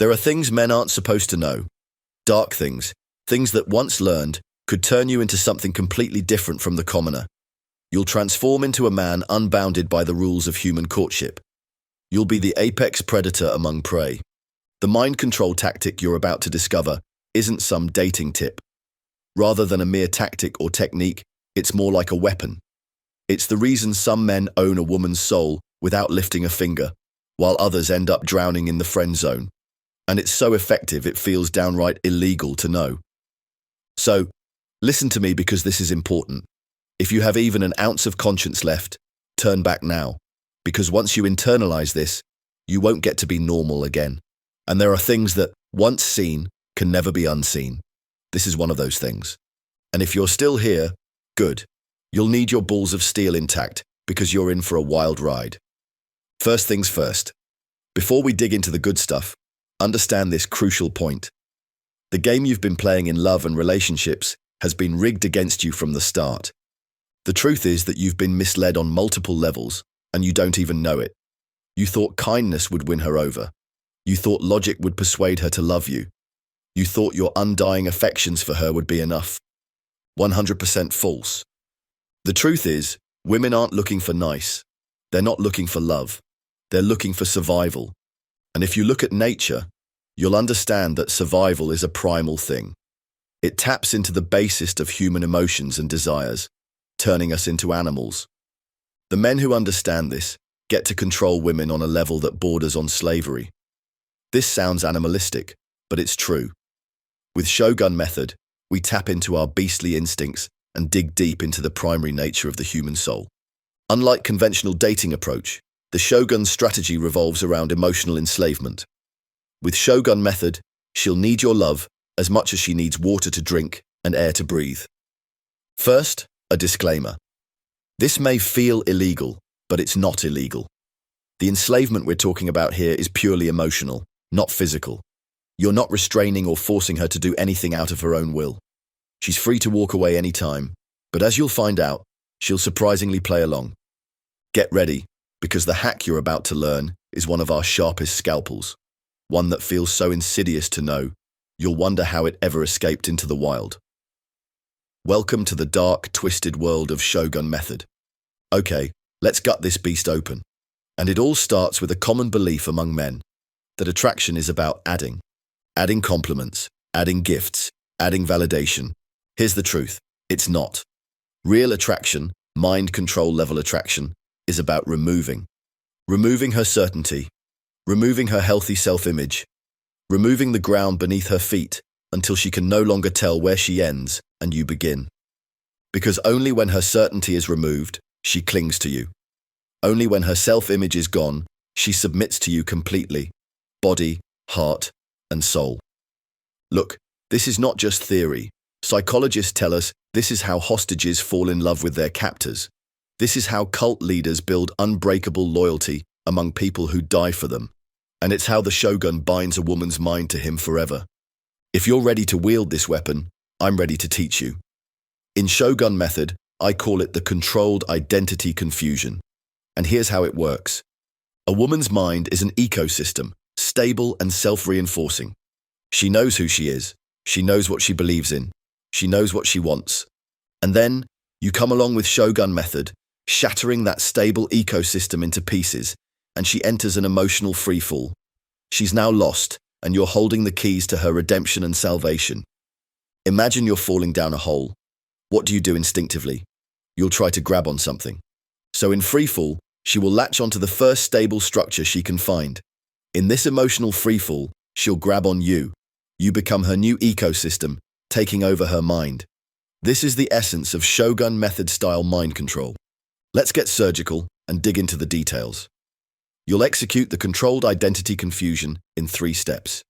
There are things men aren't supposed to know. Dark things, things that once learned could turn you into something completely different from the commoner. You'll transform into a man unbounded by the rules of human courtship. You'll be the apex predator among prey. The mind control tactic you're about to discover isn't some dating tip. Rather than a mere tactic or technique, it's more like a weapon. It's the reason some men own a woman's soul without lifting a finger, while others end up drowning in the friend zone. And it's so effective it feels downright illegal to know. So, listen to me because this is important. If you have even an ounce of conscience left, turn back now. Because once you internalize this, you won't get to be normal again. And there are things that, once seen, can never be unseen. This is one of those things. And if you're still here, good. You'll need your balls of steel intact because you're in for a wild ride. First things first. Before we dig into the good stuff, understand this crucial point. The game you've been playing in love and relationships has been rigged against you from the start. The truth is that you've been misled on multiple levels, and you don't even know it. You thought kindness would win her over. You thought logic would persuade her to love you. You thought your undying affections for her would be enough. 100% false. The truth is, women aren't looking for nice. They're not looking for love. They're looking for survival. And if you look at nature, you'll understand that survival is a primal thing. It taps into the basest of human emotions and desires, turning us into animals. The men who understand this get to control women on a level that borders on slavery. This sounds animalistic, but it's true. With Shogun method, we tap into our beastly instincts and dig deep into the primary nature of the human soul. Unlike conventional dating approach, the Shogun strategy revolves around emotional enslavement. With Shogun method, she'll need your love as much as she needs water to drink and air to breathe. First, a disclaimer. This may feel illegal, but it's not illegal. The enslavement we're talking about here is purely emotional, not physical. You're not restraining or forcing her to do anything out of her own will. She's free to walk away anytime, but as you'll find out, she'll surprisingly play along. Get ready, because the hack you're about to learn is one of our sharpest scalpels, one that feels so insidious to know, you'll wonder how it ever escaped into the wild. Welcome to the dark, twisted world of Shogun method. Okay, let's gut this beast open. And it all starts with a common belief among men, that attraction is about adding compliments, adding gifts, adding validation. Here's the truth, it's not. Real attraction, mind control level attraction, is about removing her certainty, removing her healthy self-image, removing the ground beneath her feet until she can no longer tell where she ends and you begin. Because only when her certainty is removed, she clings to you. Only when her self-image is gone, she submits to you completely, body, heart, and soul. Look, this is not just theory. Psychologists tell us this is how hostages fall in love with their captors. This is how cult leaders build unbreakable loyalty among people who die for them. And it's how the Shogun binds a woman's mind to him forever. If you're ready to wield this weapon, I'm ready to teach you. In Shogun method, I call it the controlled identity confusion. And here's how it works. A woman's mind is an ecosystem, stable and self-reinforcing. She knows who she is. She knows what she believes in. She knows what she wants. And then, you come along with Shogun method, shattering that stable ecosystem into pieces, and she enters an emotional freefall. She's now lost, and you're holding the keys to her redemption and salvation. Imagine you're falling down a hole. What do you do instinctively? You'll try to grab on something. So in freefall, she will latch onto the first stable structure she can find. In this emotional freefall, she'll grab on you. You become her new ecosystem, taking over her mind. This is the essence of Shogun method-style mind control. Let's get surgical and dig into the details. You'll execute the controlled identity confusion in 3 steps.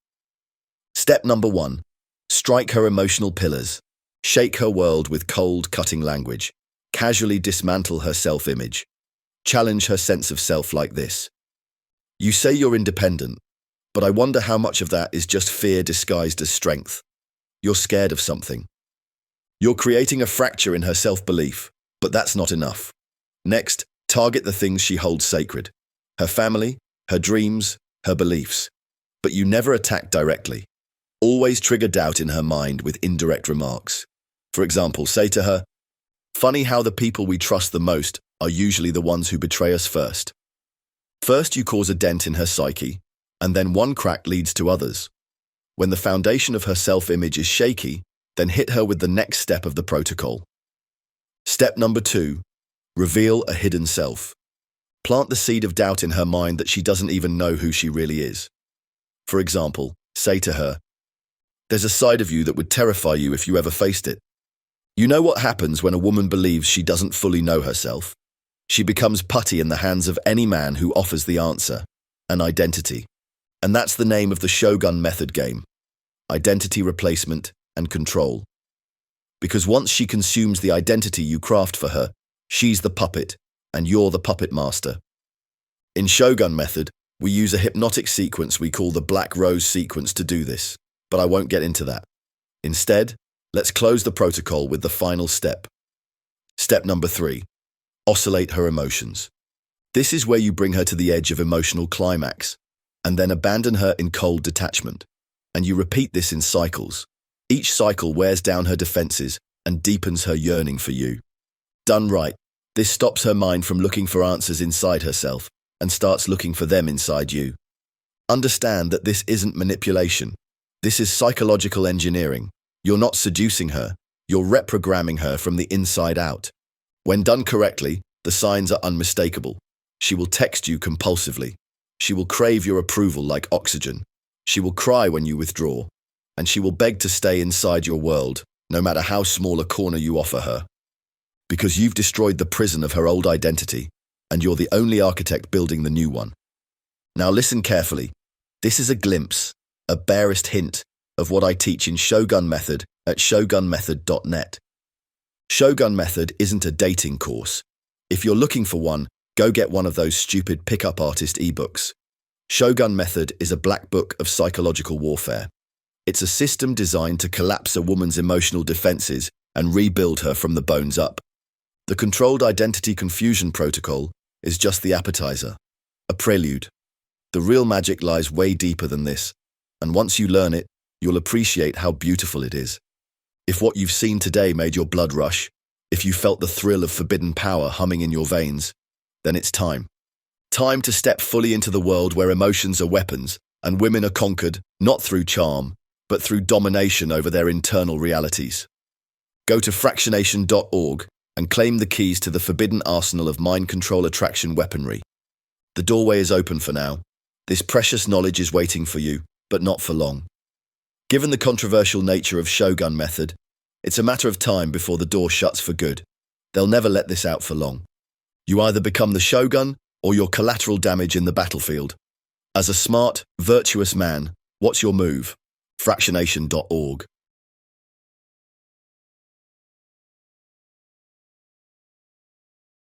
Step number 1. Strike her emotional pillars. Shake her world with cold, cutting language. Casually dismantle her self-image. Challenge her sense of self like this. You say you're independent, but I wonder how much of that is just fear disguised as strength. You're scared of something. You're creating a fracture in her self-belief, but that's not enough. Next, target the things she holds sacred. Her family, her dreams, her beliefs. But you never attack directly. Always trigger doubt in her mind with indirect remarks. For example, say to her, "Funny how the people we trust the most are usually the ones who betray us first." First, you cause a dent in her psyche, and then one crack leads to others. When the foundation of her self-image is shaky, then hit her with the next step of the protocol. Step number 2, reveal a hidden self. Plant the seed of doubt in her mind that she doesn't even know who she really is. For example, say to her, "There's a side of you that would terrify you if you ever faced it." You know what happens when a woman believes she doesn't fully know herself? She becomes putty in the hands of any man who offers the answer, an identity. And that's the name of the Shogun method game: identity replacement and control. Because once she consumes the identity you craft for her, she's the puppet, and you're the puppet master. In Shogun method, we use a hypnotic sequence we call the Black Rose sequence to do this, but I won't get into that. Instead, let's close the protocol with the final step. Step number 3, oscillate her emotions. This is where you bring her to the edge of emotional climax, and then abandon her in cold detachment. And you repeat this in cycles. Each cycle wears down her defenses and deepens her yearning for you. Done right, this stops her mind from looking for answers inside herself and starts looking for them inside you. Understand that this isn't manipulation. This is psychological engineering. You're not seducing her, you're reprogramming her from the inside out. When done correctly, the signs are unmistakable. She will text you compulsively. She will crave your approval like oxygen. She will cry when you withdraw. And she will beg to stay inside your world, no matter how small a corner you offer her. Because you've destroyed the prison of her old identity, and you're the only architect building the new one. Now listen carefully. This is a glimpse, a barest hint, of what I teach in Shogun Method at shogunmethod.net. Shogun Method isn't a dating course. If you're looking for one, go get one of those stupid pickup artist ebooks. Shogun Method is a black book of psychological warfare. It's a system designed to collapse a woman's emotional defenses and rebuild her from the bones up. The Controlled Identity Confusion Protocol is just the appetizer, a prelude. The real magic lies way deeper than this, and once you learn it, you'll appreciate how beautiful it is. If what you've seen today made your blood rush, if you felt the thrill of forbidden power humming in your veins, then it's time. Time to step fully into the world where emotions are weapons and women are conquered not through charm, but through domination over their internal realities. Go to fractionation.org and claim the keys to the forbidden arsenal of mind control attraction weaponry. The doorway is open for now. This precious knowledge is waiting for you, but not for long. Given the controversial nature of Shogun Method, it's a matter of time before the door shuts for good. They'll never let this out for long. You either become the Shogun or you're collateral damage in the battlefield. As a smart, virtuous man, what's your move? Fractionation.org